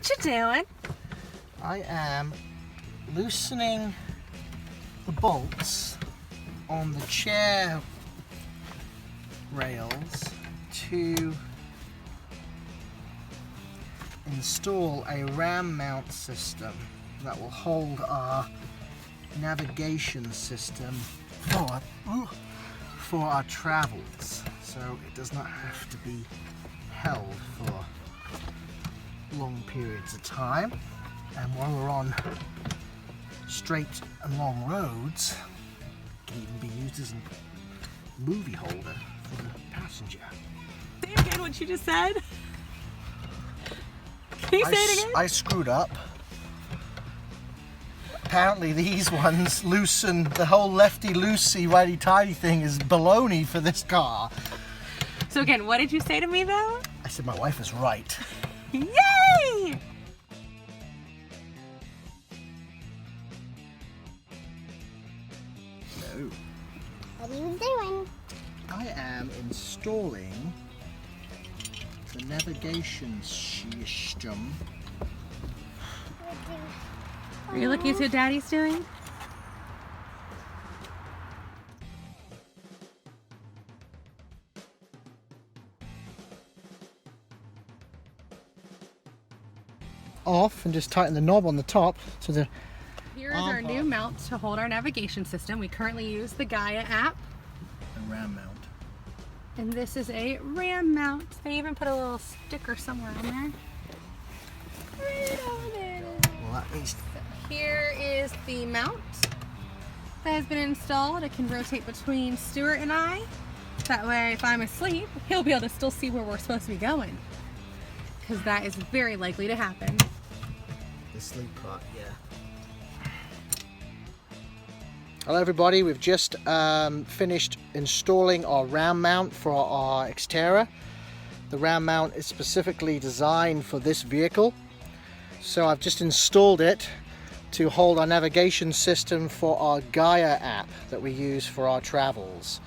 What you doing? I am loosening the bolts on the chair rails to install a RamMount system that will hold our navigation system for our travels, so it does not have to be held for long periods of time. And while we're on straight and long roads, it can even be used as a movie holder for the passenger. Say again what you just said. Can you say it again? I screwed up. Apparently these ones loosen, the whole lefty-loosey, righty-tighty thing is baloney for this car. So again, what did you say to me though? I said my wife is right. Yay! No. What are you doing? I am installing the navigation system. Are you looking at what Daddy's doing? Off and just tighten the knob on the top so the Here is our new mount to hold our navigation system. We currently use the Gaia app. and RamMount. And this is a RamMount. They even put a little sticker somewhere on there. Right over there. Well, that means Here is the mount that has been installed. It can rotate between Stuart and I. That way, if I'm asleep, he'll be able to still see where we're supposed to be going. Because that is very likely to happen. the sleep part, yeah. Hello everybody, we've just finished installing our RamMount for our Xterra. The RamMount is specifically designed for this vehicle. So I've just installed it to hold our navigation system for our Gaia app that we use for our travels.